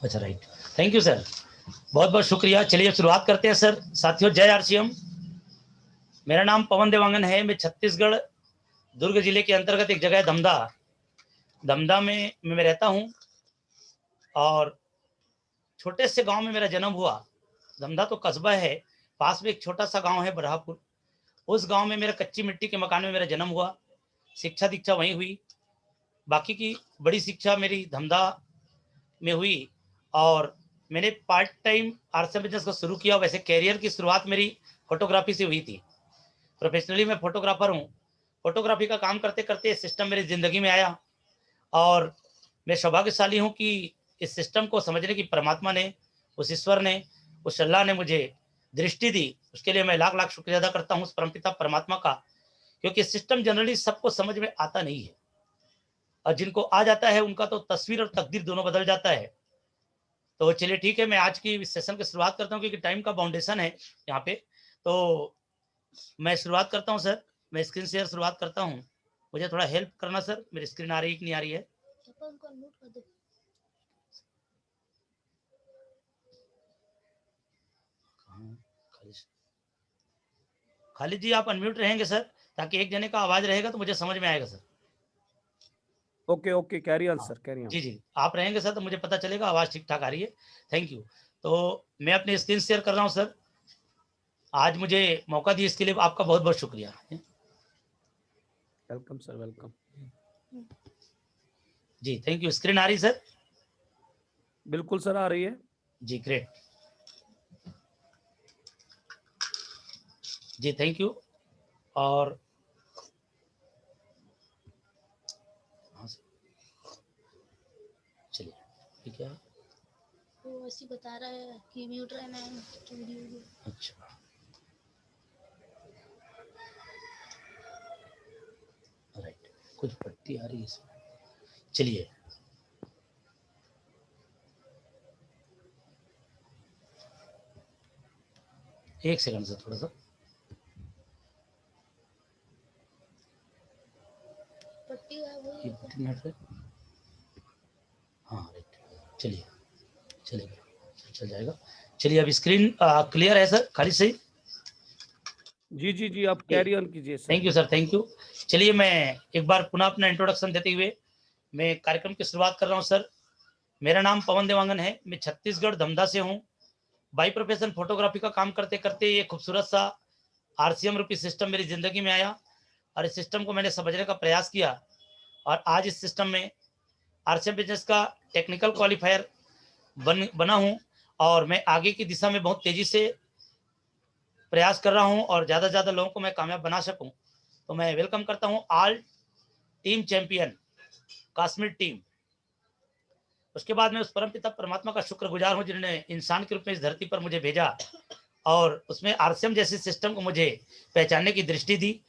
अच्छा, right. Thank you sir, बहुत बहुत शुक्रिया। चलिए शुरुआत करते हैं सर। साथियों, जय आरसीएम। मेरा नाम पवन देवांगन है। मैं छत्तीसगढ़ दुर्ग जिले के अंतर्गत एक जगह है धमधा, धमधा में मैं रहता हूँ। और छोटे से गांव में मेरा जन्म हुआ। धमधा तो कस्बा है, पास में एक छोटा सा गांव है बरहापुर। उस गांव में मेरा कच्ची मिट्टी के मकान में मेरा जन्म हुआ। शिक्षा दीक्षा वहीं हुई। बाकी की बड़ी शिक्षा मेरी धमधा में हुई। और मैंने पार्ट टाइम आरसीएम बिजनेस को शुरू किया। वैसे कैरियर की शुरुआत मेरी फोटोग्राफी से हुई थी। प्रोफेशनली मैं फोटोग्राफर हूँ। फोटोग्राफी का काम करते करते सिस्टम मेरी ज़िंदगी में आया। और मैं सौभाग्यशाली हूँ कि इस सिस्टम को समझने की परमात्मा ने, उस ईश्वर ने, उस अल्लाह ने मुझे दृष्टि दी। उसके लिए मैं लाख लाख शुक्रिया अदा करता हूँ उस परमपिता परमात्मा का। क्योंकि सिस्टम जनरली सबको समझ में आता नहीं है, और जिनको आ जाता है उनका तो तस्वीर और तकदीर दोनों बदल जाता है। तो चलिए ठीक है, मैं आज की सेशन की शुरुआत करता हूँ क्योंकि टाइम का बाउंडेशन है यहाँ पे। तो मैं शुरुआत करता हूँ सर। मैं स्क्रीन शेयर शुरुआत करता हूँ। मुझे थोड़ा हेल्प करना सर। मेरी स्क्रीन आ रही है कि नहीं आ रही है? खालिद जी, आप अनम्यूट रहेंगे सर, ताकि एक जने का आवाज रहेगा तो मुझे समझ में आएगा sir. Okay okay, carry on sir, carry on. जी जी, आप रहेंगे सर तो मुझे पता चलेगा आवाज ठीक ठाक आ रही है। Thank you. तो मैं अपनी स्क्रीन शेयर कर रहा हूँ सर। आज मुझे मौका दिए इसके लिए आपका बहुत बहुत शुक्रिया। Welcome sir, welcome. जी थैंक यू। स्क्रीन आ रही सर? बिल्कुल सर, आ रही है। जी ग्रेट। जी थैंक यू। और चलिए ठीक है। वो ऐसी बता रहा है कि म्यूट रहना है वीडियो। अच्छा, राइट। कुछ पट्टी आ रही है इसमें। चलिए, एक सेकंड सर, थोड़ा सा। पट्टी ये पट्टी नेट पे। हाँ राइट। चलिए, चलेगा, चल जाएगा। चलिए, अब स्क्रीन क्लियर है सर? खाली सही? जी जी जी, आप कैरी ऑन कीजिए sir. Thank you sir, thank you. चलिए, मैं एक बार पुनः अपना इंट्रोडक्शन देते हुए मैं कार्यक्रम की शुरुआत कर रहा हूँ सर। मेरा नाम पवन देवांगन है। मैं छत्तीसगढ़ धमधा से हूँ। बाई प्रोफेशन फोटोग्राफी का काम करते करते ये खूबसूरत सा आरसीएम रूपी सिस्टम मेरी ज़िंदगी में आया, और इस सिस्टम को मैंने समझने का प्रयास किया। और आज इस सिस्टम में आरसीएम बिजनेस का टेक्निकल क्वालिफायर बना हूँ। और मैं आगे की दिशा में बहुत तेज़ी से प्रयास कर रहा हूँ, और ज़्यादा से ज़्यादा लोगों को मैं कामयाब बना सकूँ। तो मैं वेलकम करता हूँ all team champion Kashmir team. उसके बाद मैं उस परमपिता परमात्मा का शुक्रगुजार हूँ जिन्होंने इंसान के रूप में इस धरती पर मुझे भेजा, और उसमें आरसीएम जैसे सिस्टम को मुझे पहचानने की दृष्टि दी।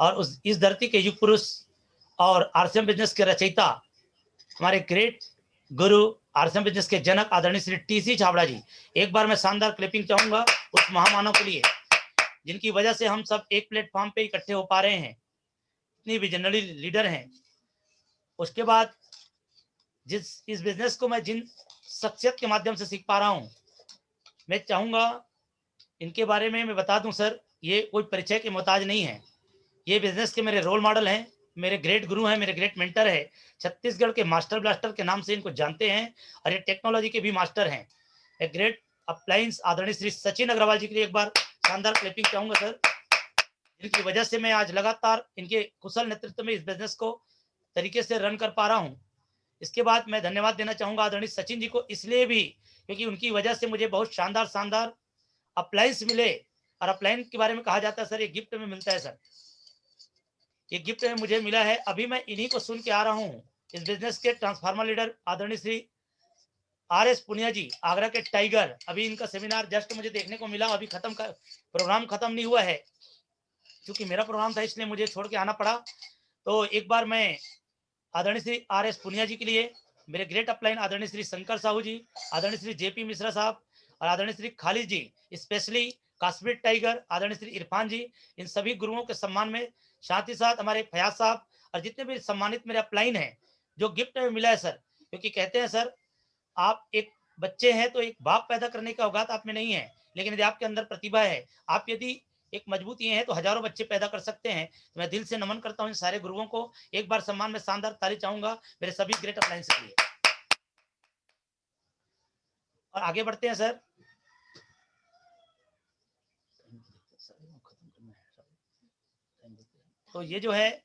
और उस इस धरती के युग पुरुष और आरसीएम बिजनेस के रचयिता, हमारे ग्रेट गुरु, आरसीएम बिजनेस के जनक आदरणीय श्री टीसी छाबड़ा जी, एक बार मैं शानदार क्लिपिंग चाहूंगा उस महामानव के लिए जिनकी वजह से हम सब एक प्लेटफॉर्म पे इकट्ठे हो पा रहे हैं, इतनी विजनरी लीडर हैं। उसके बाद इस बिजनेस को मैं जिन शख्सियत के माध्यम से सीख पा रहा हूँ, मैं चाहूंगा इनके बारे में मैं बता दूं सर। ये कोई परिचय के मोहताज नहीं है। ये बिजनेस के मेरे रोल मॉडल हैं, मेरे ग्रेट गुरु हैं, मेरे ग्रेट मेंटर है। छत्तीसगढ़ के मास्टर ब्लास्टर के नाम से इनको जानते हैं, और ये टेक्नोलॉजी के भी मास्टर हैं। एक ग्रेट अप्लायंस आदरणीय श्री सचिन अग्रवाल जी के लिए एक बार शानदार क्लिपिंग चाहूंगा सर, जिनकी वजह से मैं आज लगातार इनके कुशल नेतृत्व में इस बिजनेस को तरीके से रन कर पा रहा हूँ। इसके बाद मैं धन्यवाद देना चाहूंगा आदरणीय सचिन जी को, इसलिए भी क्योंकि उनकी वजह से मुझे बहुत शानदार शानदार अप्लायंस मिले। और अप्लायंस के बारे में कहा जाता है सर, ये गिफ्ट में मिलता है सर। ये गिफ्ट में मुझे मिला है। अभी मैं इन्हीं को सुन के आ रहा हूँ। इस बिजनेस के ट्रांसफार्मर लीडर आदरणीय श्री RS पुनिया जी, आगरा के टाइगर। अभी इनका सेमिनार जस्ट मुझे देखने को मिला। अभी खत्म का प्रोग्राम खत्म नहीं हुआ है, क्योंकि मेरा प्रोग्राम था इसलिए मुझे छोड़ के आना पड़ा। तो एक बार मैं आदरणीय श्री RS पुनिया जी के लिए, मेरे ग्रेट अपलाइन आदरणीय श्री शंकर साहू जी, आदरणीय श्री JP मिश्रा साहब, और आदरणीय श्री खालिद जी, स्पेशली कश्मीर टाइगर आदरणीय श्री इरफान जी, इन सभी गुरुओं के सम्मान में, साथ ही साथ हमारे फयाज साहब और जितने भी सम्मानित मेरे अपलाइन हैं, जो गिफ्ट में मिला है सर। क्योंकि कहते हैं सर, आप एक बच्चे हैं तो एक बाप पैदा करने का औकात आप में नहीं है, लेकिन यदि आपके अंदर प्रतिभा है, आप यदि एक मजबूत ये हैं तो हजारों बच्चे पैदा कर सकते हैं। तो मैं दिल से नमन करता हूँ इन सारे गुरुओं को। एक बार सम्मान में शानदार ताली चाहूंगा मेरे सभी ग्रेट अपलायंस के लिए। और आगे बढ़ते हैं सर। तो ये जो है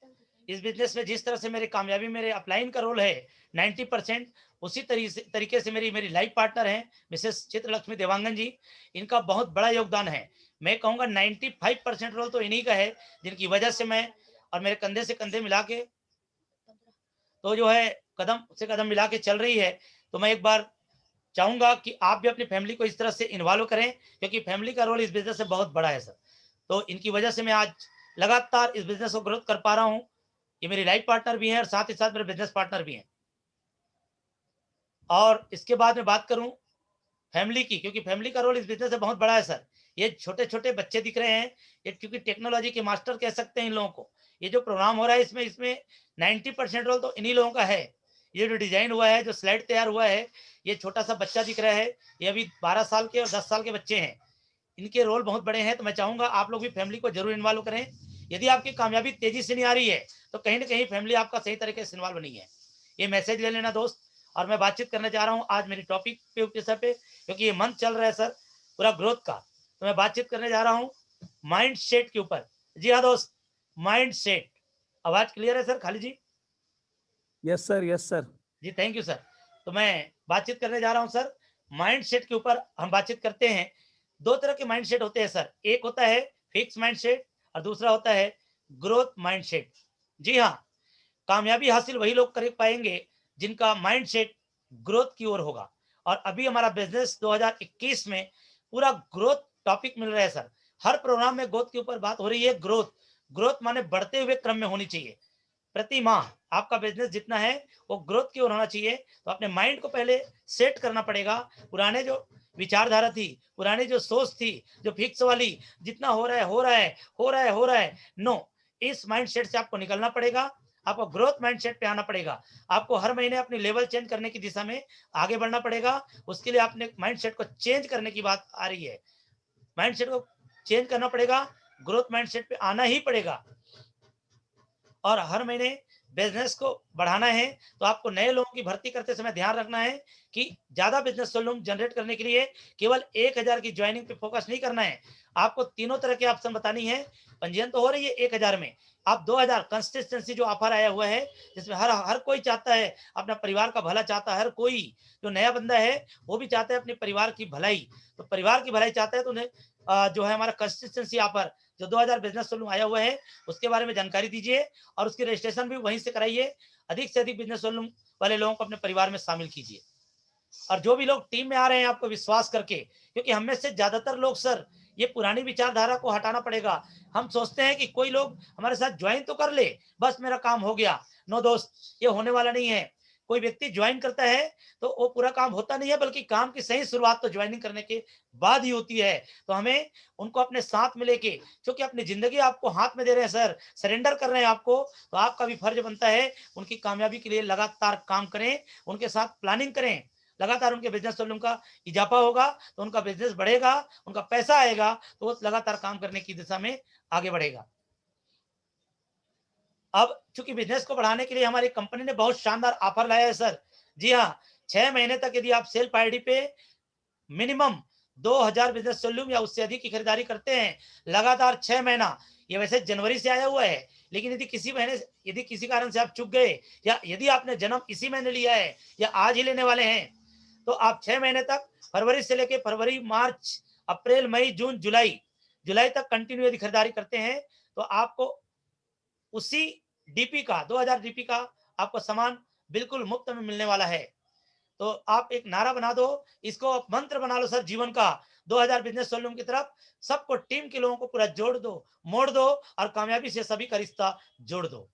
इस बिजनेस में जिस तरह से मेरी कामयाबी मेरे अपलाइन का रोल है 90%, उसी तरीके से मेरी लाइफ पार्टनर हैं मिसेस चित्रलक्ष्मी देवांगन जी, इनका बहुत बड़ा योगदान है। मैं कहूँगा 95% रोल तो इन्हीं का है, जिनकी वजह से मैं और मेरे कंधे से कंधे मिला के तो जो है कदम से कदम मिला के चल रही है। तो मैं एक बार चाहूंगा कि आप भी अपनी फैमिली को इस तरह से इन्वॉल्व करें, क्योंकि फैमिली का रोल इस बिजनेस में बहुत बड़ा है सर। तो इनकी वजह से मैं आज लगातार इस बिजनेस को ग्रोथ कर पा रहा हूँ। ये मेरी लाइफ पार्टनर भी हैं और साथ ही साथ मेरे बिजनेस पार्टनर भी हैं। और इसके बाद मैं बात करूं फैमिली की, क्योंकि फैमिली का रोल इस बिजनेस में बहुत बड़ा है सर। ये छोटे छोटे बच्चे दिख रहे हैं, ये क्योंकि टेक्नोलॉजी के मास्टर कह सकते हैं इन लोगों को। ये जो प्रोग्राम हो रहा है इसमें 90% रोल तो इन्हीं लोगों का है। ये जो डिजाइन हुआ है, जो स्लाइड तैयार हुआ है, ये छोटा सा बच्चा दिख रहा है, ये अभी 12 साल के और 10 साल के बच्चे हैं। इनके रोल बहुत बड़े हैं। तो मैं चाहूंगा आप लोग भी फैमिली को जरूर इन्वॉल्व करें। यदि आपकी कामयाबी तेजी से नहीं आ रही है तो कहीं ना कहीं फैमिली आपका सही तरीके से इन्वॉल्व नहीं है। ये मैसेज ले लेना दोस्त। और मैं बातचीत करने जा रहा हूँ आज मेरी टॉपिक पे विषय पे, क्योंकि ये मंथ चल रहा है सर पूरा ग्रोथ का। तो मैं बातचीत करने जा रहा हूँ माइंड सेट के ऊपर। जी हाँ दोस्त, माइंड सेट। आवाज क्लियर है सर खाली जी? Yes sir, yes sir. जी थैंक यू सर। तो मैं बातचीत करने जा रहा हूं सर माइंड सेट के ऊपर। हम बातचीत करते हैं, दो तरह के माइंड सेट होते हैं सर। एक होता है फिक्स माइंड सेट और दूसरा होता है ग्रोथ माइंड सेट। जी हाँ, कामयाबी हासिल वही लोग कर पाएंगे जिनका माइंड सेट ग्रोथ की ओर होगा। और अभी हमारा बिजनेस 2021 में पूरा ग्रोथ टॉपिक मिल रहा है सर। हर प्रोग्राम में ग्रोथ के ऊपर बात हो रही है। ग्रोथ ग्रोथ माने बढ़ते हुए क्रम में होनी चाहिए। प्रति माह आपका बिजनेस जितना है वो ग्रोथ की ओर होना चाहिए। तो अपने माइंड को पहले सेट करना पड़ेगा। पुराने जो विचारधारा थी, पुरानी जो सोच थी, जो फिक्स वाली, जितना हो रहा है हो रहा है हो रहा है हो रहा है, नो, इस माइंड सेट से आपको निकलना पड़ेगा। आपको ग्रोथ माइंड सेट पे आना पड़ेगा। आपको हर महीने अपनी लेवल चेंज करने की दिशा में आगे बढ़ना पड़ेगा। उसके लिए आपने माइंड सेट को चेंज करने की बात आ रही है। माइंड सेट को चेंज करना पड़ेगा, ग्रोथ माइंड सेट पे आना ही पड़ेगा। और हर महीने बिजनेस को बढ़ाना है तो आपको नए लोगों की भर्ती करते समय ध्यान रखना है कि ज्यादा बिजनेस वॉल्यूम जनरेट करने के लिए केवल 1000 की ज्वाइनिंग पे फोकस नहीं करना है। आपको तीनों तरह के ऑप्शन बतानी है। पंजीयन तो हो रही है 1000 में, आप 2000 कंसिस्टेंसी जो ऑफर आया हुआ है, जिसमें हर हर कोई चाहता है अपना परिवार का भला चाहता है। हर कोई जो नया बंदा है वो भी चाहता है अपने परिवार की भलाई। तो परिवार की भलाई चाहता है तो उन्हें जो है हमारा कंसिस्टेंसी ऑफर जो 2000 बिजनेस वॉल्यूम आया हुआ है उसके बारे में जानकारी दीजिए और उसकी रजिस्ट्रेशन भी वहीं से कराइए। अधिक से अधिक बिजनेस वॉल्यूम वाले लोगों को अपने परिवार में शामिल कीजिए। और जो भी लोग टीम में आ रहे हैं आपको विश्वास करके, क्योंकि हम में से ज्यादातर लोग सर ये पुरानी विचारधारा को हटाना पड़ेगा। हम सोचते हैं कि कोई लोग हमारे साथ ज्वाइन तो कर ले, बस मेरा काम हो गया। नो दोस्त, ये होने वाला नहीं है। कोई व्यक्ति ज्वाइन करता है तो वो पूरा काम होता नहीं है, बल्कि काम की सही शुरुआत तो ज्वाइनिंग करने के बाद ही होती है। तो हमें उनको अपने साथ में लेके, क्योंकि अपनी जिंदगी आपको हाथ में दे रहे हैं सर, सरेंडर कर रहे हैं आपको, तो आपका भी फर्ज बनता है उनकी कामयाबी के लिए लगातार काम करें, उनके साथ प्लानिंग करें। लगातार उनके बिजनेस वॉल्यूम का इजाफा होगा तो उनका बिजनेस बढ़ेगा, उनका पैसा आएगा तो वो लगातार काम करने की दिशा में आगे बढ़ेगा। अब चूंकि बिजनेस को बढ़ाने के लिए हमारी कंपनी ने बहुत शानदार ऑफर लाया है सर। जी हाँ, 6 महीने तक यदि आप सेल्फ आईडी पे मिनिमम 2000 बिजनेस वॉल्यूम या उससे अधिक की खरीदारी करते हैं लगातार 6 महीना, ये वैसे जनवरी से आया हुआ है, लेकिन यदि किसी कारण से आप चूक गए या यदि आपने जन्म इसी महीने लिया है या आज ही लेने वाले हैं, तो आप 6 महीने तक फरवरी से लेके फरवरी, मार्च, अप्रैल, मई, जून, जुलाई तक कंटिन्यू यदि खरीदारी करते हैं तो आपको उसी डीपी का 2000 डीपी का आपको सामान बिल्कुल मुफ्त में मिलने वाला है। तो आप एक नारा बना दो, इसको आप मंत्र बना लो सर जीवन का। 2000 बिजनेस वॉल्यूम की तरफ सबको, टीम के लोगों को पूरा जोड़ दो, मोड़ दो और कामयाबी से सभी का रिश्ता जोड़ दो।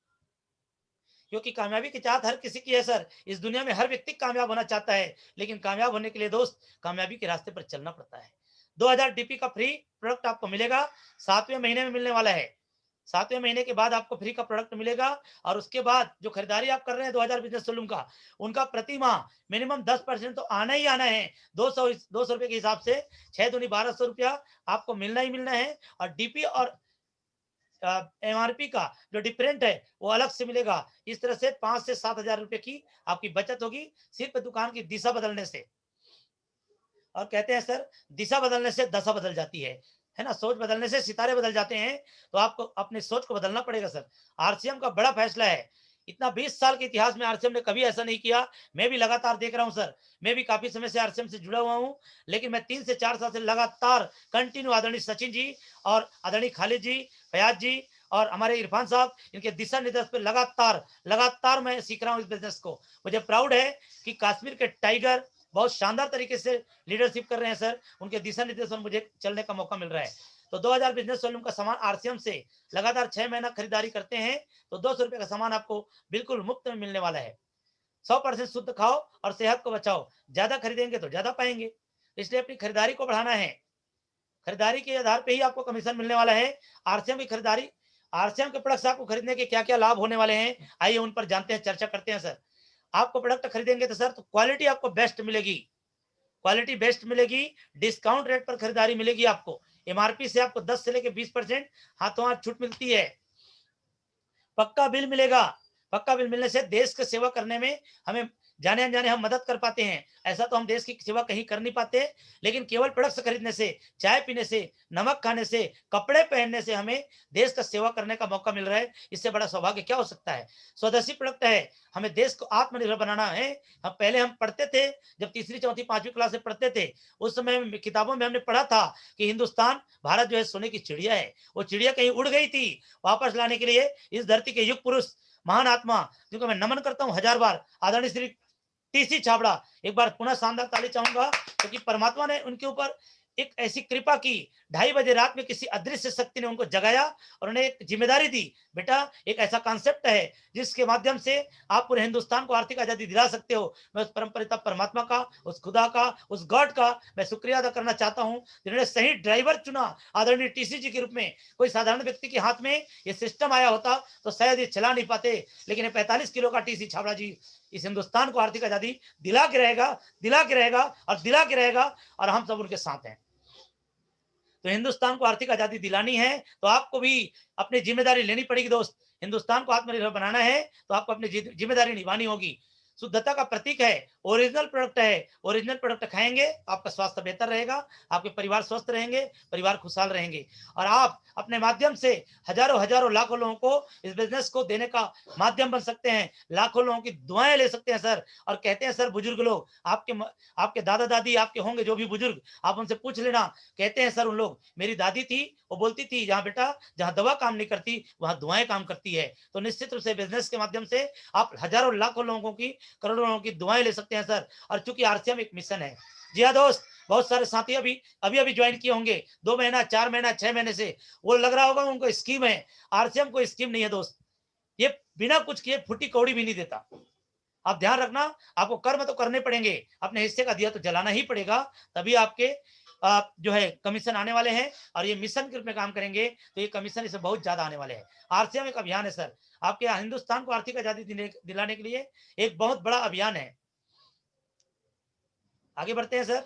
क्योंकि कामयाबी की चाहत हर किसी की है सर। इस दुनिया में हर व्यक्ति कामयाब होना चाहता है, लेकिन कामयाब होने के लिए दोस्त कामयाबी के रास्ते पर चलना पड़ता है। 2000 डीपी का फ्री प्रोडक्ट आपको मिलेगा, 7वें महीने में मिलने वाला है। 7वें महीने के बाद आपको फ्री का प्रोडक्ट मिलेगा। और उसके बाद जो खरीदारी आप कर रहे हैं 2000 बिजनेस सलून का, उनका प्रति माह मिनिमम 10% तो आना ही आना है। 200 रुपए के हिसाब से 6 दूनी 1200 रुपया आपको मिलना ही मिलना है। और डीपी और एमआरपी का जो डिफरेंट है वो अलग से मिलेगा। इस तरह से 5 से 7 हजार रुपए की आपकी बचत होगी सिर्फ दुकान की दिशा बदलने से। और कहते हैं सर, दिशा बदलने से दशा बदल जाती है ना। सोच बदलने से सितारे बदल जाते हैं। तो आपको अपनी सोच को बदलना पड़ेगा सर। आरसीएम का बड़ा फैसला है। इतना 20 साल के इतिहास में आरसीएम ने कभी ऐसा नहीं किया। मैं भी लगातार देख रहा हूं सर। मैं भी काफी समय से आरसीएम से जुड़ा हुआ हूं, लेकिन मैं 3 से 4 साल से लगातार कंटिन्यू आदरणीय सचिन जी और आदरणीय खालिद जी, फयाज जी और हमारे इरफान साहब, इनके दिशा निर्देश पे लगातार मैं सीख रहा हूं इस बिजनेस को। मुझे प्राउड है कि कश्मीर के टाइगर बहुत शानदार तरीके से लीडरशिप कर रहे हैं सर। उनके दिशा निर्देश में मुझे चलने का मौका मिल रहा है। तो 2000 बिजनेस सलून का सामान आरसीएम से लगातार 6 महीना खरीदारी करते हैं तो 200 रुपए का सामान आपको बिल्कुल मुफ्त में मिलने वाला है। 100% शुद्ध खाओ और सेहत को बचाओ। ज्यादा खरीदेंगे तो ज्यादा पाएंगे, इसलिए अपनी खरीदारी को बढ़ाना है। खरीदारी के आधार पे ही आपको कमीशन मिलने वाला है। आरसीएम की खरीदारी, आरसीएम के प्रोडक्ट्स आपको खरीदने के क्या क्या लाभ होने वाले हैं, आइए उन पर जानते हैं, चर्चा करते हैं सर। आपको प्रोडक्ट खरीदेंगे तो सर, तो क्वालिटी आपको बेस्ट मिलेगी, क्वालिटी बेस्ट मिलेगी। डिस्काउंट रेट पर खरीदारी मिलेगी आपको। एमआरपी से आपको 10 से लेकर 20% हाथों हाथ छूट मिलती है। पक्का बिल मिलेगा। पक्का बिल मिलने से देश की सेवा करने में हमें जाने अनजाने हम मदद कर पाते हैं। ऐसा तो हम देश की सेवा कहीं कर नहीं पाते, लेकिन केवल प्रोडक्ट्स खरीदने से, चाय पीने से, नमक खाने से, कपड़े पहनने से हमें देश का सेवा करने का मौका मिल रहा है। इससे बड़ा सौभाग्य क्या हो सकता है। स्वदेशी प्रोडक्ट है, हमें देश को आत्मनिर्भर बनाना है। हम पहले हम पढ़ते थे, जब तीसरी चौथी पांचवी क्लास में पढ़ते थे, उस समय किताबों में हमने पढ़ा था कि हिंदुस्तान, भारत जो है सोने की चिड़िया है। वो चिड़िया कहीं उड़ गई थी, वापस लाने के लिए इस धरती के युग पुरुष, महान आत्मा, जिनको मैं नमन करता हूं 1000 बार, आदरणीय श्री टीसी छाबड़ा, एक बार पुनः शानदार ताली चाहूंगा, क्योंकि परमात्मा ने उनके ऊपर एक ऐसी कृपा की। 2:30 बजे रात में किसी अदृश्य शक्ति ने उनको जगाया और उन्हें एक जिम्मेदारी दी, बेटा एक ऐसा कॉन्सेप्ट है जिसके माध्यम से आप पूरे हिंदुस्तान को आर्थिक आजादी दिला सकते हो। मैं उस परम पिता परमात्मा का, उस खुदा का, उस गॉड का मैं शुक्रिया अदा करना चाहता हूं, जिन्होंने सही ड्राइवर चुना आदरणीय टीसी जी के रूप में। कोई साधारण व्यक्ति के हाथ में ये सिस्टम आया होता तो शायद ये चला नहीं पाते, लेकिन ये 45 किलो का टीसी छाबड़ा जी इस हिंदुस्तान को आर्थिक आजादी दिला के रहेगा, दिला के रहेगा और दिला के रहेगा, और हम सब उनके साथ हैं। तो हिंदुस्तान को आर्थिक आजादी दिलानी है तो आपको भी अपनी जिम्मेदारी लेनी पड़ेगी दोस्त। हिंदुस्तान को आत्मनिर्भर बनाना है तो आपको अपनी जिम्मेदारी निभानी होगी। शुद्धता का प्रतीक है, ओरिजिनल प्रोडक्ट है। ओरिजिनल प्रोडक्ट खाएंगे आपका स्वास्थ्य बेहतर रहेगा, आपके परिवार स्वस्थ रहेंगे, परिवार खुशहाल रहेंगे, और आप अपने माध्यम से हजारों लाखों लोगों को इस बिजनेस को देने का माध्यम बन सकते हैं। लाखों लोगों की दुआएं ले सकते हैं सर। और कहते हैं सर, बुजुर्ग लोग, आपके दादा दादी आपके होंगे जो भी बुजुर्ग, आप उनसे पूछ लेना। कहते हैं सर उन लोग, मेरी दादी थी वो बोलती थी, जहाँ बेटा जहाँ दवा काम नहीं करती वहां दुआएं काम करती है। तो निश्चित रूप से बिजनेस के माध्यम से आप हजारों लाखों लोगों की, करोड़ों लोगों की दुआएं ले सकते हैं सर। और चूंकि आरसीएम एक मिशन है। जी हाँ दोस्त, बहुत सारे साथी अभी ज्वाइन किए होंगे 2 महीना, 4 महीना, 6 महीने से। वो लग रहा होगा उनको स्कीम है। आरसीएम कोई स्कीम नहीं है दोस्त। ये बिना कुछ किए फुटी कौड़ी भी नहीं देता। आप ध्यान रखना, आपको कर्म तो करने पड़ेंगे, अपने हिस्से का दिया तो जलाना ही पड़ेगा, तभी आपके जो है कमीशन आने वाले हैं। और ये मिशन के रूप में काम करेंगे तो ये कमीशन इसे बहुत ज्यादा आने वाले हैं। आरसीएम एक अभियान है सर, आपके हिंदुस्तान को आर्थिक आजादी दिलाने के लिए एक बहुत बड़ा अभियान है। आगे बढ़ते हैं सर।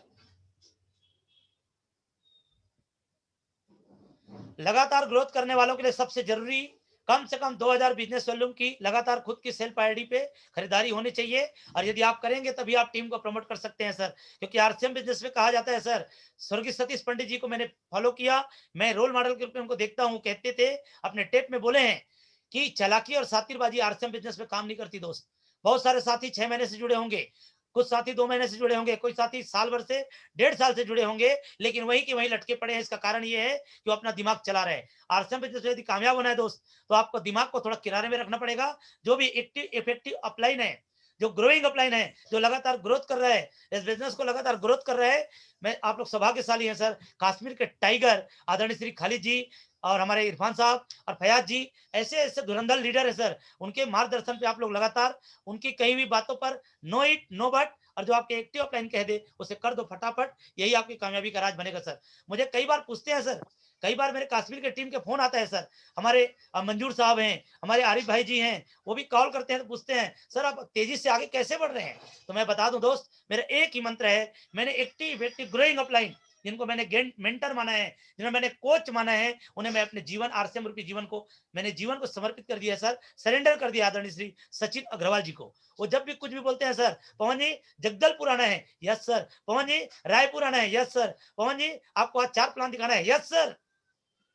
लगातार ग्रोथ करने वालों के लिए सबसे जरूरी कम से कम 2000 बिजनेस सलून की लगातार खुद की सेल्फ आईडी पे खरीदारी होनी चाहिए। और यदि आप करेंगे तभी आप टीम को प्रमोट कर सकते हैं सर। क्योंकि आरसीएम बिजनेस में कहा जाता है सर, स्वर्गीय सतीश पंडित जी को मैंने फॉलो किया, मैं रोल मॉडल के रूप में उनको देखता हूं। कहते थे, अपने टेप में बोले हैं कि चालाकी और सातिरबाजी आरसीएम बिजनेस में काम नहीं करती दोस्त। बहुत सारे साथी 6 महीने से जुड़े होंगे, कुछ साथी 2 महीने से जुड़े होंगे, कोई साथी साल भर से, 1.5 साल से जुड़े होंगे, लेकिन वही की वही लटके पड़े हैं। इसका कारण ये है कि वो अपना दिमाग चला रहे हैं। आरसीएम बिजनेस यदि कामयाब होना है दोस्त, तो आपको दिमाग को थोड़ा किनारे में रखना पड़ेगा। जो भी एक्टिव इफेक्टिव अपलाइन है, जो ग्रोइंग अपलाइन है, जो लगातार ग्रोथ कर रहा है, इस बिजनेस को लगातार ग्रोथ कर रहा है, मैं आप लोग सौभाग्यशाली हैं सर। कश्मीर के टाइगर आदरणीय श्री खालिद जी और हमारे इरफान साहब और फयाज जी ऐसे ऐसे धुरंधर लीडर है सर। उनके मार्गदर्शन पे आप लोग लगातार, उनकी कही हुई बातों पर नो इट नो बट और जो आपके एक्टिव अपलाइन कह दे उसे कर दो फटाफट, यही आपकी कामयाबी का राज बनेगा सर। मुझे कई बार पूछते हैं सर, कई बार मेरे कश्मीर के टीम के फोन आता है सर, हमारे मंजूर साहब हैं, हमारे आरिफ भाई जी हैं, वो भी कॉल करते हैं तो पूछते हैं सर आप तेजी से आगे कैसे बढ़ रहे हैं। तो मैं बता दूं दोस्त, मेरा एक ही मंत्र है, मैंने एक्टिव ग्रोइंग अपलाइन जिनको मैंने मेंटर माना है, जिन्हें मैंने कोच माना है, उन्हें मैं अपने जीवन आरसीएम रूपी जीवन को मैंने जीवन को समर्पित कर दिया सर, सरेंडर कर दिया आदरणीय श्री सचिन अग्रवाल जी को। वो जब भी कुछ भी बोलते हैं सर, पवन जी जगदलपुर आना है, यस सर। पवन जी रायपुर आना है, यस सर। पवन जी आपको आज 4 प्लान दिखाना है, यस सर।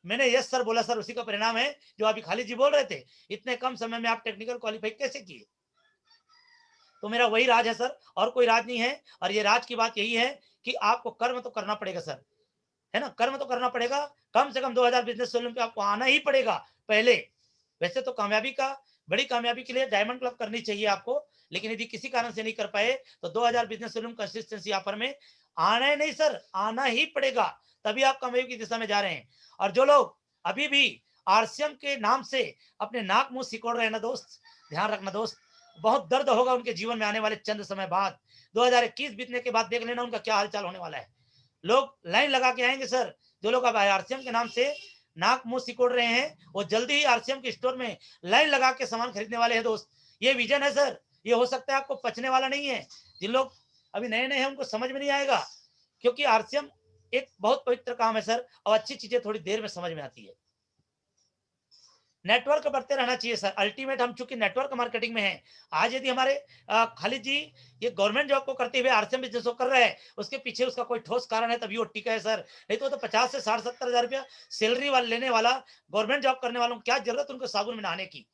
मैंने यस सर बोला सर, उसी का परिणाम है जो अभी खालिद जी बोल रहे थे, इतने कम समय में आप टेक्निकल क्वालिफाई कैसे किए। तो मेरा वही राज है सर, और कोई राज नहीं है। और ये राज की बात यही है कि आपको कर्म तो करना पड़ेगा सर, है ना, कर्म तो करना पड़ेगा। कम से कम 2000 बिजनेस सोलून पे आपको आना ही पड़ेगा पहले। वैसे तो कामयाबी का बड़ी कामयाबी के लिए डायमंड क्लब करनी चाहिए आपको, लेकिन यदि किसी कारण से नहीं कर पाए तो 2000 बिजनेस सोलून कंसिस्टेंसी ऑफर में आना ही नहीं सर, आना ही पड़ेगा, तभी आप कामयाबी की दिशा में जा रहे हैं। और जो लोग अभी भी आरसीएम के नाम से अपने नाक मुंह सिकोड़ रहे हैं ना दोस्त, ध्यान रखना दोस्त, बहुत दर्द होगा उनके जीवन में आने वाले चंद समय बाद। 2021 बीतने के बाद देख लेना उनका क्या हालचाल होने वाला है। लोग लाइन लगा के आएंगे सर, जो लोग अब आरसीएम के नाम से नाक मुंह सिकोड़ रहे हैं, वो जल्दी ही आरसीएम के स्टोर में लाइन लगा के सामान खरीदने वाले हैं दोस्त। ये विजन है सर, ये हो सकता है आपको पचने वाला नहीं है। जिन लोग अभी नए नए हैं उनको समझ में नहीं आएगा, क्योंकि आरसीएम एक बहुत पवित्र काम है सर, और अच्छी चीजें थोड़ी देर में समझ में आती है। नेटवर्क बढ़ते रहना चाहिए सर, अल्टीमेट हम चूंकि नेटवर्क मार्केटिंग में हैं। आज यदि हमारे खालिद जी ये गवर्नमेंट जॉब को करते हुए आरसीएम बिजनेस को कर रहे हैं, उसके पीछे उसका कोई ठोस कारण है तभी वो टिका है सर, नहीं तो 50 से 60-70 हजार रुपया सैलरी वाले लेने वाला गवर्नमेंट जॉब करने वालों को क्या जरूरत उनको साबुन में नहाने की,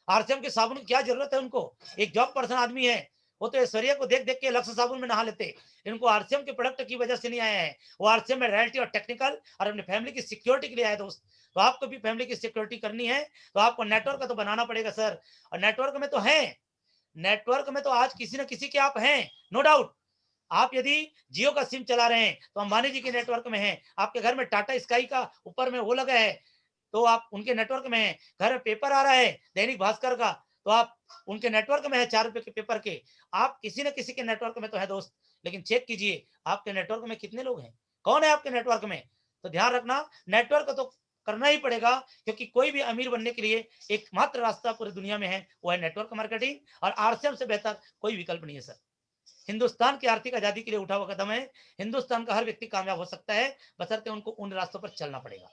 आरसीएम के साबुन की क्या जरूरत है उनको। एक जॉब पर्सन आदमी है, वो तो ऐश्वर्या को देख देख के लक्ष्य साबुन में नहा लेते, इनको आरसीएम के प्रोडक्ट की वजह से नहीं आया है, वो आरसीएम में रियलिटी और टेक्निकल और अपनी फैमिली की सिक्योरिटी के लिए आए दोस्त। तो आपको भी फैमिली की सिक्योरिटी करनी है तो आपको नेटवर्क तो बनाना पड़ेगा सर, और नेटवर्क में तो है, नेटवर्क में तो आज किसी न किसी के आप हैं, नो डाउट। आप यदि जियो का सिम चला रहे हैं तो अंबानी जी के नेटवर्क में हैं, आपके घर में टाटा स्काई का ऊपर में वो लगा है तो आप उनके नेटवर्क में हैं, घर में पेपर आ रहा है दैनिक भास्कर का तो आप उनके नेटवर्क में है, 4 रुपए के पेपर के, आप किसी न किसी के नेटवर्क में तो है दोस्त। लेकिन चेक कीजिए आपके नेटवर्क में कितने लोग हैं, कौन है आपके नेटवर्क में। तो ध्यान रखना, नेटवर्क तो करना ही पड़ेगा, क्योंकि कोई भी अमीर बनने के लिए एकमात्र रास्ता पूरी दुनिया में है, वो है नेटवर्क मार्केटिंग, और आरसीएम से बेहतर कोई विकल्प नहीं है सर। हिंदुस्तान की आर्थिक आजादी के लिए उठा हुआ कदम है, हिंदुस्तान का हर व्यक्ति कामयाब हो सकता है, बशर्ते उनको उन रास्तों पर चलना पड़ेगा।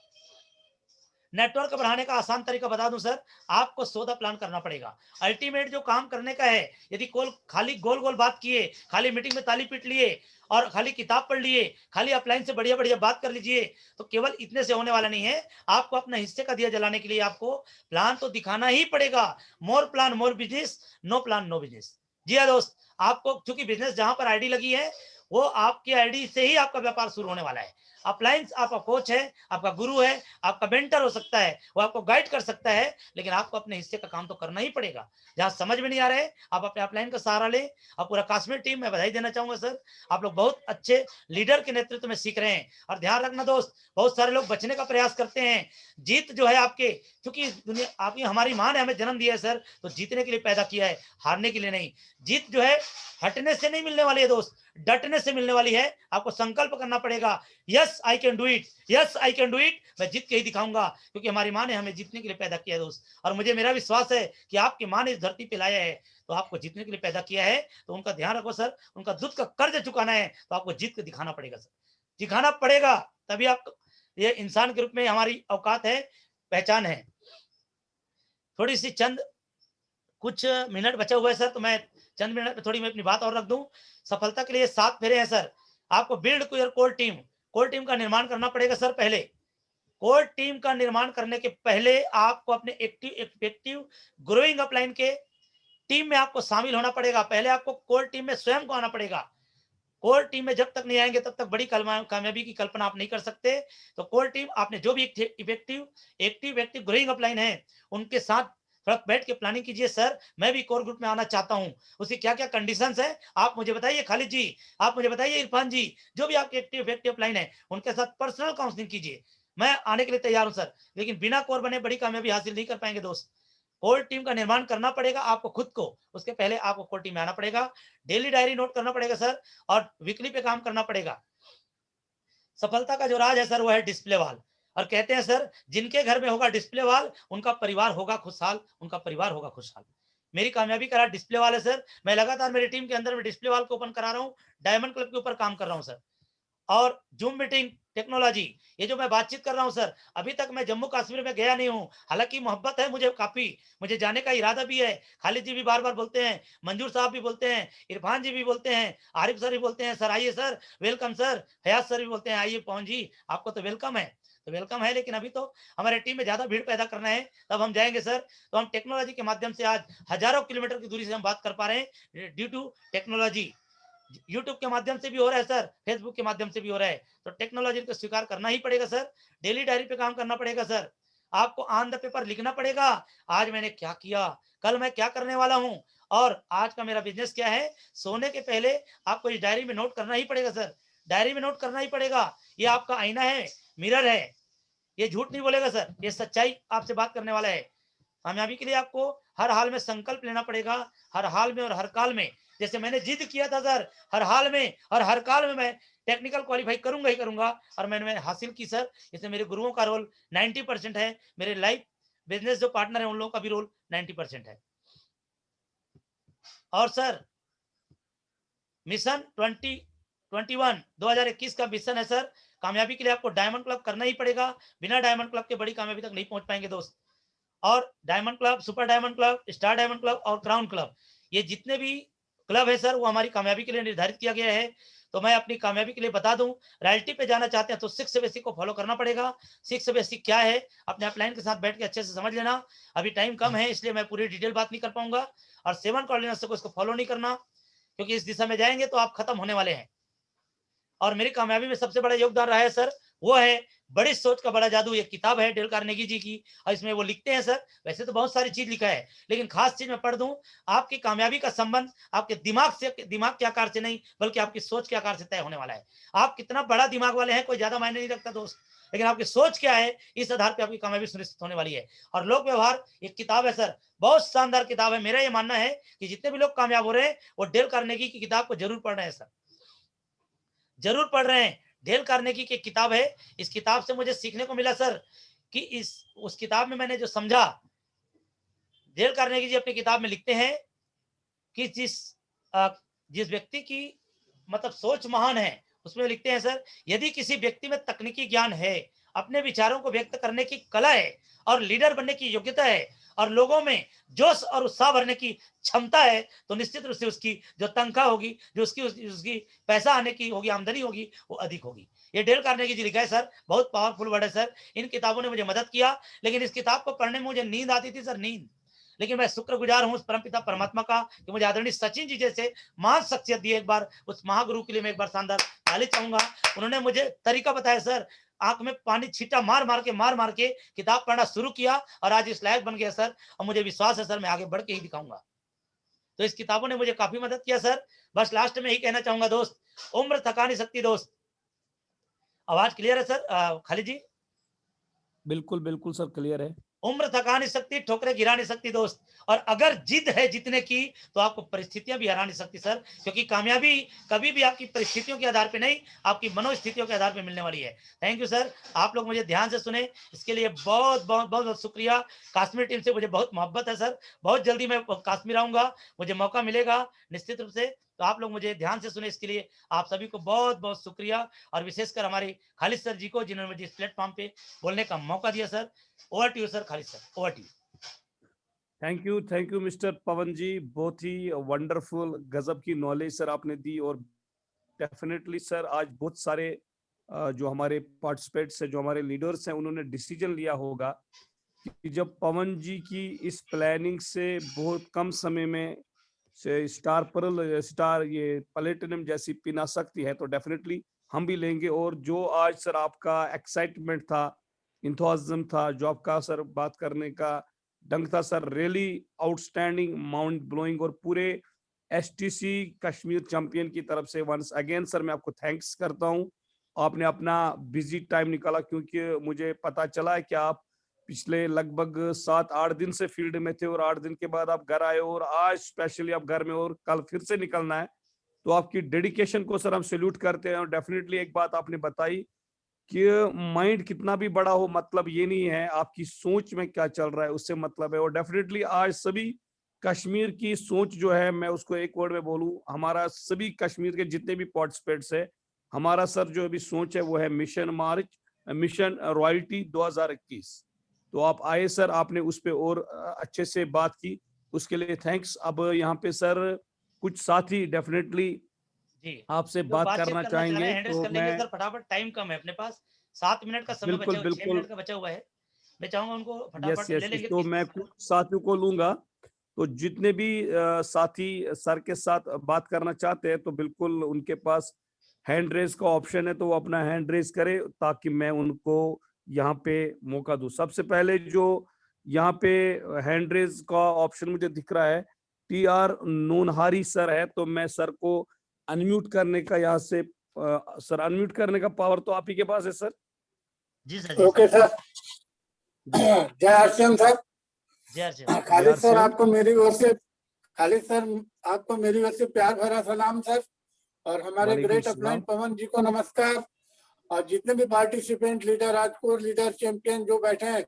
नेटवर्क बढ़ाने का आसान तरीका बता दूं सर, आपको सौदा प्लान करना पड़ेगा। अल्टीमेट जो काम करने का है, यदि खाली गोल गोल बात किए, खाली मीटिंग में ताली पीट लिए और खाली किताब पढ़ लिए, खाली अपलाइन से बढ़िया बढ़िया बात कर लीजिए, तो केवल इतने से होने वाला नहीं है। आपको अपने हिस्से का दिया जलाने के लिए आपको प्लान तो दिखाना ही पड़ेगा। More plan more business, no plan no business. जी हाँ दोस्त, आपको चूंकि बिजनेस जहां पर आईडी लगी है वो आपकी आईडी से ही आपका व्यापार शुरू होने वाला है। अपलायंस आपका कोच है, आपका गुरु है, आपका मेंटर हो सकता है, वो आपको गाइड कर सकता है, लेकिन आपको अपने हिस्से का काम तो करना ही पड़ेगा। जहां समझ में नहीं आ रहा है आप अपने अपलाइन का सहारा लें। और पूरा कश्मीर टीम में बधाई देना चाहूंगा सर, आप लोग बहुत अच्छे लीडर के नेतृत्व में सीख रहे हैं। और ध्यान रखना दोस्त, बहुत सारे लोग बचने का प्रयास करते हैं। जीत जो है आपके, क्योंकि दुनिया आपकी हमारी मां ने हमें जन्म दिया है सर, तो जीतने के लिए पैदा किया है, हारने के लिए नहीं। जीत जो है हटने से नहीं मिलने वाली है दोस्त, डटने से मिलने वाली है। आपको संकल्प करना पड़ेगा, yes I can do it, yes I can do it, मैं जीत के ही दिखाऊंगा, क्योंकि हमारी मां ने हमें जीतने के लिए पैदा किया है दोस्त। और मुझे मेरा विश्वास है कि आपकी मां ने इस धरती पे लाया है तो आपको जीतने के लिए पैदा किया है, तो उनका ध्यान रखो सर। उनका दूध का कर्ज चुकाना है तो आपको जीत के दिखाना पड़ेगा सर, दिखाना पड़ेगा, तभी आप ये इंसान के रूप में हमारी औकात है, पहचान है। थोड़ी सी चंद कुछ मिनट बचा हुआ है सर, तो मैं चंद मिनट में थोड़ी मैं अपनी बात और रख दूं। सफलता के लिए 7 फेरे हैं सर। आपको build your core team, core team का निर्माण करना पड़ेगा सर। पहले कोर टीम का निर्माण करने के पहले आपको अपने एक्टिव इफेक्टिव ग्रोइंग अपलाइन के टीम में आपको शामिल होना पड़ेगा। पहले आपको कोर टीम में स्वयं को आना पड़ेगा। कोर टीम में जब तक नहीं आएंगे तब तक बड़ी कामयाबी की कल्पना आप नहीं कर सकते। तो कोर टीम आपने जो भी एक्टिव ग्रोइंग अपलाइन है उनके साथ थोड़ा बैठ के प्लानिंग कीजिए। सर मैं भी कोर ग्रुप में आना चाहता हूं, उसकी क्या क्या कंडीशंस है आप मुझे बताइए। खालिद जी आप मुझे बताइए, इरफान जी, जो भी आपके एक्टिव अपलाइन है उनके साथ पर्सनल काउंसलिंग कीजिए। मैं आने के लिए तैयार हूं सर, लेकिन बिना कोर बने बड़ी कामयाबी हासिल नहीं कर पाएंगे दोस्त। कोर टीम का निर्माण करना पड़ेगा आपको खुद को, उसके पहले आपको कोर टीम में आना पड़ेगा। डेली डायरी नोट करना पड़ेगा सर, और वीकली पे काम करना पड़ेगा। सफलता का जो राज है सर वो है डिस्प्ले वॉल, और कहते हैं सर जिनके घर में होगा डिस्प्ले वॉल उनका परिवार होगा खुशहाल, उनका परिवार होगा खुशहाल। मेरी कामयाबी का राज डिस्प्ले वॉल है सर। मैं लगातार मेरी टीम के अंदर में डिस्प्ले वॉल को ओपन करा रहा हूँ, डायमंड क्लब के ऊपर काम कर रहा हूँ सर। और जूम मीटिंग टेक्नोलॉजी, ये जो मैं बातचीत कर रहा हूँ सर, अभी तक मैं जम्मू कश्मीर में गया नहीं हूँ, हालांकि मोहब्बत है मुझे काफी, मुझे जाने का इरादा भी है। खालिद जी भी बार बार बोलते हैं, मंजूर साहब भी बोलते हैं, इरफान जी भी बोलते हैं, आरिफ सर भी बोलते हैं, सर आइए सर, वेलकम सर, हयात सर भी बोलते हैं आइए पवन जी, आपको तो वेलकम है। तो वेलकम है, लेकिन अभी तो हमारे टीम में ज्यादा भीड़ पैदा करना है, तब हम जाएंगे सर। तो हम टेक्नोलॉजी के माध्यम से आज हजारों किलोमीटर की दूरी से हम बात कर पा रहे हैं ड्यू टू टेक्नोलॉजी। यूट्यूब के माध्यम से भी हो रहा है सर, फेसबुक के माध्यम से भी हो रहा है, तो टेक्नोलॉजी को स्वीकार करना ही पड़ेगा सर। डेली डायरी पे काम करना पड़ेगा सर, आपको ऑन द पेपर लिखना पड़ेगा, आज मैंने क्या किया, कल मैं क्या करने वाला हूं, और आज का मेरा बिजनेस क्या है। सोने के पहले आपको इस डायरी में नोट करना ही पड़ेगा सर, डायरी में नोट करना ही पड़ेगा। ये आपका आईना है, मिरर है, ये झूठ नहीं बोलेगा सर, ये सच्चाई आपसे बात करने वाला है। कामयाबी के लिए आपको हर हाल में संकल्प लेना पड़ेगा, हर हाल में और हर काल में। जैसे मैंने जिद किया था सर, हर हाल में और हर काल में मैं टेक्निकल क्वालिफाई करूंगा ही करूंगा, और मैंने हासिल की सर। इसमें मेरे गुरुओं का रोल 90% है, मेरे लाइफ बिजनेस जो पार्टनर है उन लोगों का भी रोल 90% है। और सर मिशन 2021 का मिशन है सर। कामयाबी के लिए आपको डायमंड क्लब करना ही पड़ेगा, बिना डायमंड क्लब के बड़ी कामयाबी तक नहीं पहुंच पाएंगे दोस्त। और diamond club, super diamond club, star diamond club और क्राउन क्लब, ये जितने भी क्लब है सर वो हमारी कामयाबी के लिए निर्धारित किया गया है। तो मैं अपनी कामयाबी के लिए बता दूं, रॉयल्टी पे जाना चाहते हैं तो 6 बेसिक को फॉलो करना पड़ेगा। 6 बेसिक क्या है, अपने अपलाइन के साथ बैठ के अच्छे से समझ लेना। अभी टाइम कम है इसलिए मैं पूरी डिटेल बात नहीं कर पाऊंगा। और 7 कोऑर्डिनेट्स को इसको फॉलो नहीं करना, क्योंकि इस दिशा में जाएंगे तो आप खत्म होने वाले हैं। और मेरी कामयाबी में सबसे बड़ा योगदान रहा है सर, वो है बड़ी सोच का बड़ा जादू, ये किताब है डेल कार्नेगी जी की, और इसमें वो लिखते हैं सर, वैसे तो बहुत सारी चीज लिखा है, लेकिन खास चीज मैं पढ़ दूं, आपकी कामयाबी का संबंध आपके दिमाग के आकार से नहीं बल्कि आपकी सोच के आकार से तय होने वाला है। आप कितना बड़ा दिमाग वाले हैं कोई ज्यादा मायने नहीं रखता दोस्त, लेकिन आपकी सोच क्या है इस आधार पर आपकी कामयाबी सुनिश्चित होने वाली है। और लोक व्यवहार एक किताब है सर, बहुत शानदार किताब है। मेरा ये मानना है कि जितने भी लोग कामयाब हो रहे हैं वो डेल कार्नेगी की किताब को जरूर पढ़ रहे हैं सर, जरूर पढ़ रहे हैं। डेल कार्नेगी की किताब है, इस किताब से मुझे सीखने को मिला सर कि उस किताब में मैंने जो समझा, डेल कार्नेगी जी अपनी किताब में लिखते हैं कि जिस व्यक्ति की मतलब सोच महान है, उसमें लिखते हैं सर, यदि किसी व्यक्ति में तकनीकी ज्ञान है, अपने विचारों को व्यक्त करने की कला है और लीडर बनने की योग्यता है और लोगों में जोश और उत्साह भरने की क्षमता है, तो निश्चित रूप से उसकी जो तनख्वाह होगी, जो उसकी पैसा आने की होगी, आमदनी होगी, वो अधिक होगी। ये डेल कार्नेगी जी लिखा है सर, बहुत पावरफुल वर्ड है सर। इन किताबों ने मुझे मदद किया, लेकिन इस किताब को पढ़ने में मुझे नींद आती थी सर, नींद। लेकिन मैं शुक्रगुजार हूं उस परमपिता परमात्मा का कि मुझे आदरणीय सचिन जी जैसे महान शख्सियत दी। एक बार उस महागुरु के लिए मैं एक बार शानदार ताली चाहूंगा। उन्होंने मुझे तरीका बताया सर, आंख में पानी छीटा मार मार के किताब पढ़ना शुरू किया और आज इस लायक बन गया सर। और मुझे विश्वास है सर मैं आगे बढ़ के ही दिखाऊंगा। तो इस किताबों ने मुझे काफी मदद किया सर। बस लास्ट में ही कहना चाहूंगा दोस्त, उम्र थका नहीं सकती दोस्त। आवाज क्लियर है सर खालिद जी? बिल्कुल बिल्कुल सर, क्लियर है। उम्र थका नहीं सकती, ठोकरें गिरा नहीं सकती दोस्त। और अगर जिद है जीतने की तो आपको परिस्थितियां भी हरा नहीं सकती सर, क्योंकि कामयाबी कभी भी आपकी परिस्थितियों के आधार पे नहीं, आपकी मनोस्थितियों के आधार पे मिलने वाली है। थैंक यू सर, आप लोग मुझे ध्यान से सुने, इसके लिए बहुत बहुत बहुत बहुत शुक्रिया। कश्मीर टीम से मुझे बहुत मोहब्बत है सर, बहुत जल्दी मैं कश्मीर आऊंगा, मुझे मौका मिलेगा निश्चित रूप से। तो आप लोग मुझे ध्यान से सुने, इसके लिए आप सभी को बहुत बहुत शुक्रिया। और विशेषकर हमारे खालिद सर जी को, जिन्होंने मुझे इस प्लेटफॉर्म पे बोलने का मौका दिया sir. Over to you sir, Khalid sir, over to you. Thank you mister Pavan ji, बहुत ही वंडरफुल गजब की नॉलेज सर आपने दी। और डेफिनेटली सर आज बहुत सारे जो हमारे पार्टिसिपेंट्स हैं, जो हमारे लीडर्स हैं, उन्होंने डिसीजन लिया होगा कि जब पवन जी की इस प्लानिंग से बहुत कम समय में से स्टार पर्ल, स्टार ये प्लेटिनम जैसी पिन आ सकती है, तो डेफिनेटली हम भी लेंगे। और जो आज सर आपका एक्साइटमेंट था, इंथुजिज्म था, जो आपका सर बात करने का ढंग था sir, really outstanding, mount blowing. और पूरे एसटीसी कश्मीर चैंपियन की तरफ से वंस अगेन सर मैं आपको थैंक्स करता हूं। आपने अपना बिजी टाइम निकाला, क्योंकि मुझे पता चला है कि आप पिछले लगभग 7-8 दिन से फील्ड में थे और 8 दिन के बाद आप घर आए और आज स्पेशली आप घर में और कल फिर से निकलना है, तो आपकी डेडिकेशन को सर हम सैल्यूट करते हैं। और डेफिनेटली एक बात आपने बताई कि माइंड कितना भी बड़ा हो, मतलब ये नहीं है आपकी सोच में क्या चल रहा है, उससे मतलब है। और डेफिनेटली आज सभी कश्मीर की सोच जो है, मैं उसको एक वर्ड में बोलूं, हमारा सभी कश्मीर के जितने भी पार्टिसिपेट्स है, हमारा सर जो अभी सोच है वो है मिशन मार्च, मिशन रॉयल्टी 2021। तो आप आए सर, आपने उस पे और अच्छे से बात की, उसके लिए थैंक्स। अब यहाँ पे सर कुछ साथी डेफिनेटली जी, आपसे जो बात बातचीत करना करना चाह रहे चाहेंगे, हैं हैंड रेज़ तो कर लेंगे मैं सर फटाफट, टाइम कम है अपने पास, 7 मिनट का समय बचा बिल्कुल हुआ है, 6 बिल्कुल मिनट का बचा हुआ है। मैं चाहूँगा उनको यस फटाफट ले यस लेंगे तो प्लीज़। मैं कुछ साथियों को लूंगा। तो जितने भी साथी सर के साथ बात करना चाहते हैं, तो बिल्कुल उनके पास हैंड रेज का ऑप्शन है, तो वो अपना हैंड रेज करे ताकि मैं उनको यहाँ पे मौका दूं। सबसे पहले जो यहाँ पे हैंड रेज का ऑप्शन मुझे दिख रहा है, TR नूनहारी सर है, तो मैं सर को अनम्यूट करने का यहाँ से सर अनम्यूट करने का पावर तो आप ही के पास है सर। जी सर, जी ओके सर। सर। जय हरसिम सर। जय हरसिम। खालिद सर हरसिम। आपको मेरी ओर से प्यार भरा सलाम सर। और हमारे वालेकुम ग्रेट सलाम। अपलाइन पवन जी को नमस्कार। और जितने भी पार्टिसिपेंट लीडर, आज कोर लीडर, चैंपियन जो बैठे हैं,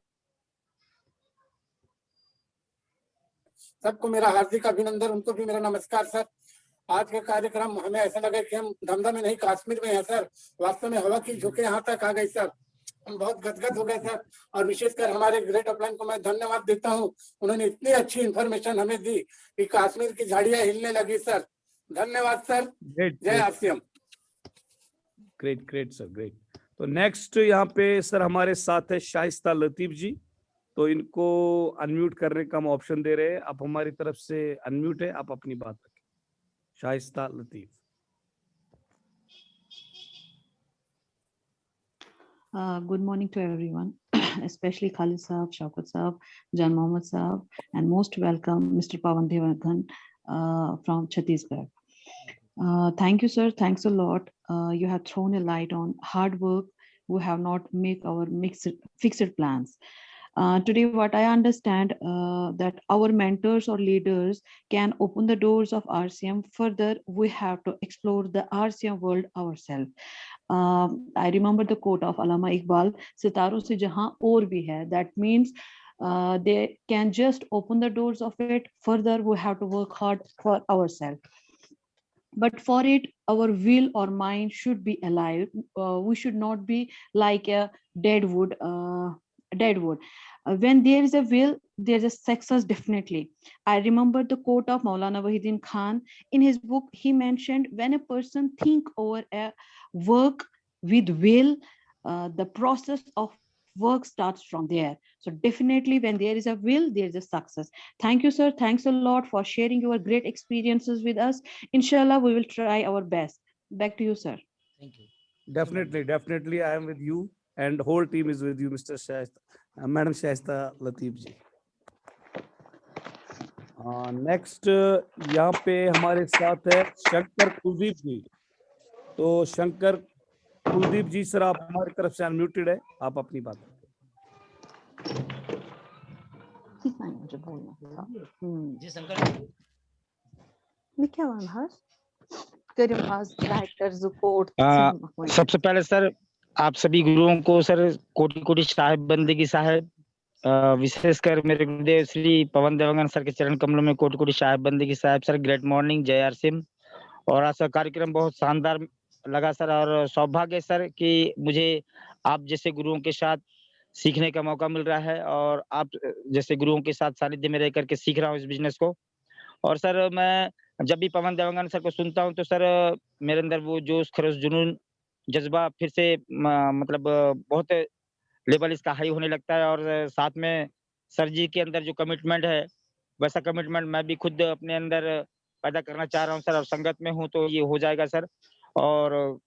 सबको मेरा हार्दिक अभिनंदन, उनको भी मेरा नमस्कार सर। आज का कार्यक्रम हमें ऐसा लगा कि हम धमधा में नहीं कश्मीर में हैं सर। वास्तव में हवा की झोंके यहाँ तक आ गई सर, हम बहुत गदगद हो गए सर। और विशेषकर हमारे ग्रेट अपलाइन को मैं धन्यवाद देता हूँ, उन्होंने इतनी अच्छी इंफॉर्मेशन हमें दी कि कश्मीर की झाड़ियां हिलने लगी सर। धन्यवाद सर। ग्रेट जय आसियम। Great great sir, great. तो नेक्स्ट यहाँ पे सर हमारे साथ है शाइस्ता लतीफ जी, तो इनको अनम्यूट करने का हम ऑप्शन दे रहे हैं। आप हमारी तरफ से अनम्यूट है, आप अपनी बात रखें। Shaista Latif. Good morning to everyone, especially Khalid Saab, Shaukat Saab, Jan Mohammed Saab, and most welcome Mr. Pawan Devagan from Chhattisgarh. Thank you, sir. Thanks a lot. You have thrown a light on hard work. We have not make our fixed plans. Today, what I understand that our mentors or leaders can open the doors of RCM. Further, we have to explore the RCM world ourselves. I remember the quote of Allama Iqbal, "Sitaro se jahan aur bhi hai." That means they can just open the doors of it. Further, we have to work hard for ourselves. But for it, our will or mind should be alive. We should not be like a dead wood. When there is a will, there is a success definitely. I remember the quote of Maulana Wahidin Khan. In his book, he mentioned when a person think over a work with will, the process of work starts from there. So definitely when there is a will, there is a success. Thank you, sir. Thanks a lot for sharing your great experiences with us. Inshallah, we will try our best. Back to you, sir. Thank you. Definitely I am with you and whole team is with you, Mr. Shaista, Madam Shaista Lateef ji. Next यहाँ पे हमारे साथ है शंकर कुलदीप जी। तो शंकर कुलदीप जी sir, आप हमारी तरफ से अनम्यूटेड है, आप अपनी बात जी शंकर जी। सबसे पहले सर आप सभी गुरुओं को सर कोटि कोटि साहिब बंदगी साहिब, विशेषकर मेरे गुरुदेव श्री पवन देवांगन सर के चरण कमलों में कोटि कोटि साहिब बंदगी साहिब। सर ग्रेट मॉर्निंग, जय आरसिम। और आज का कार्यक्रम बहुत शानदार लगा सर, और सौभाग्य सर कि मुझे आप जैसे गुरुओं के साथ सीखने का मौका मिल रहा है, और आप जैसे गुरुओं के साथ सानिध्य में रह करके सीख रहा हूँ इस बिजनेस को। और सर मैं जब भी पवन देवांगन सर को सुनता हूँ तो सर मेरे अंदर वो जोश, खरोश, जुनून, जज्बा फिर से मतलब बहुत लेवल इसका हाई होने लगता है। और साथ में सर जी के अंदर जो कमिटमेंट है, वैसा कमिटमेंट मैं भी खुद अपने अंदर पैदा करना चाह रहा हूँ सर। और संगत में हूँ तो ये हो जाएगा सर। और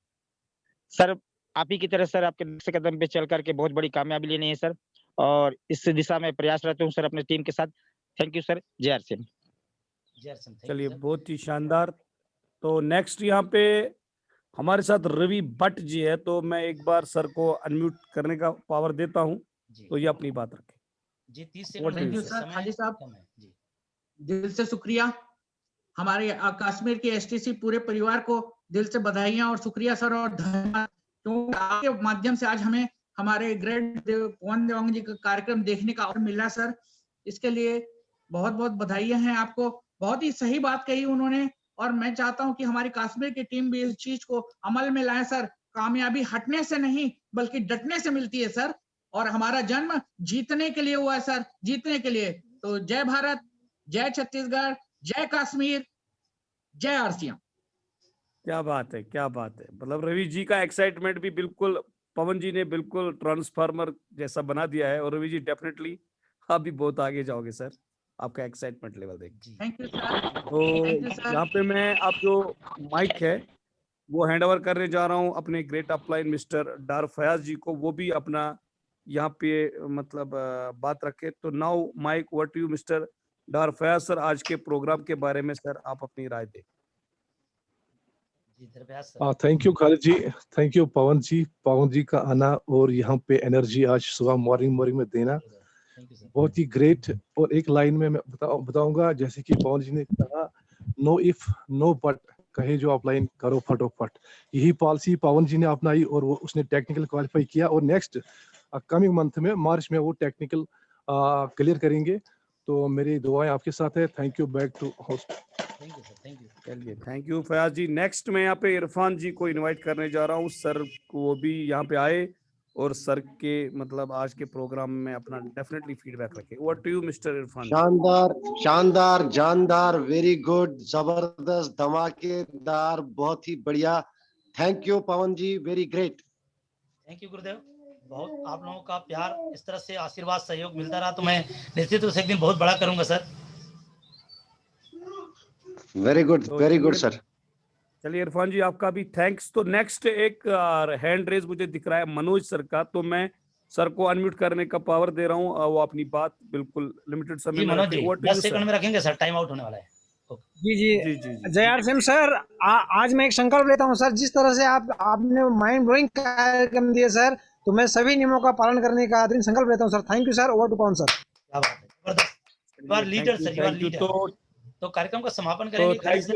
सर आप ही की तरह सर आपके नक्शे कदम पे चल करके बहुत बड़ी कामयाबी लेनी है सर, और इस दिशा में प्रयासरत हूँ सर अपने टीम के साथ। Thank you sir. जय आरसीएम। चलिए, बहुत ही शानदार। तो नेक्स्ट यहाँ पे हमारे साथ रवि भट्ट जी है, तो मैं एक बार सर को अनम्यूट करने का पावर देता हूँ, तो ये अपनी बात रखें। जी 30 What सेकंड do you में say? सर, समय खाली साहब। कम है जी। दिल से शुक्रिया हमारे कश्मीर की एसटीसी पूरे परिवार को दिल से बधाइयां और शुक्रिया सर और धन्यवाद, क्योंकि आपके माध्यम से आज हमें हमारे ग्रेट पवन देवांगन जी का कार्यक्रम देखने का अवसर मिला सर। इसके लिए बहुत बहुत बधाइयां हैं आपको। बहुत ही सही बात कही उन्होंने, और मैं चाहता हूं कि हमारी कश्मीर की टीम भी इस चीज को अमल में लाए सर। कामयाबी हटने से नहीं बल्कि डटने से मिलती है सर, और हमारा जन्म जीतने के लिए हुआ है सर, जीतने के लिए। तो जय भारत, जय छत्तीसगढ़, जय कश्मीर, जय आरसीएम। क्या बात है, क्या बात है। मतलब रवि जी का एक्साइटमेंट भी बिल्कुल पवन जी ने बिल्कुल ट्रांसफार्मर जैसा बना दिया है। और रवि जी डेफिनेटली आप भी बहुत आगे जाओगे सर, आपका एक्साइटमेंट लेवल देख। जी थैंक यू सर, तो थैंक यू सर। यहाँ पे मैं आप जो माइक है वो हैंड ओवर करने जा रहा हूँ अपने great upline mister Dar Fayaz जी को, वो भी अपना यहाँ पे मतलब बात रखे। तो now mic over to you mister Dar Fayaz sir, आज के प्रोग्राम के बारे में सर आप अपनी राय दें। जी धन्यवाद sir. Thank you Khalid ji, thank you Pavan ji का आना और यहाँ पे एनर्जी आज सुबह मॉर्निंग में देना थैंक यू सर। बहुत ही ग्रेट। और एक लाइन में मैं बताऊंगा, जैसे कि पवन जी ने कहा, नो इफ नो बट, कहे जो आप लाइन करो फटोफट। यही पॉलिसी पवन जी ने अपनाई और वो उसने टेक्निकल क्वालिफाई किया, और नेक्स्ट कमिंग मंथ में मार्च में वो टेक्निकल क्लियर करेंगे। तो मेरी दुआएं आपके साथ है। Thank you, back to host. Thank you sir, thank you. चलिए, thank you Fayaz ji. Next मैं यहाँ पे इरफान जी को इनवाइट करने जा रहा हूँ सर को, वो भी यहाँ पे आए और सर के मतलब आज के प्रोग्राम में अपना डेफिनेटली फीडबैक रखे। Over to you mister Irfan ji. शानदार शानदार जानदार, वेरी गुड, जबरदस्त, धमाकेदार, बहुत ही बढ़िया। Thank you Pavan ji, very great. Thank you Gurudev. बहुत आप लोगों का प्यार, इस तरह से आशीर्वाद सहयोग मिलता रहा तो मैं निश्चित रूप से एक दिन बहुत बड़ा करूंगा सर। वेरी गुड, तो वेरी गुड चलिए- सर। चलिए इरफान जी आपका भी थैंक्स। तो नेक्स्ट एक हैंड रेज मुझे दिख रहा है मनोज सर का, तो मैं सर को अनम्यूट करने का पावर दे रहा हूँ। वो अपनी बात बिल्कुल लिमिटेड समय जी में मनोज रखें। जी Over to 10 you, second sir. में रखेंगे सर, टाइम आउट होने वाला है। जी जी जी जी जी। जय आर सिंह सर, आज मैं एक संकल्प लेता हूँ सर, जिस तरह से आपने माइंड ब्लोइंग कार्यक्रम दिए सर, तो मैं सभी नियमों का पालन करने का दृढ़ संकल्प लेता हूँ sir. Thank you sir. Over to Pavan sir. क्या बात है, जबरदस्त। You are leader sir, you are leader. तो कार्यक्रम का समापन करेंगे खाली थैंक सर।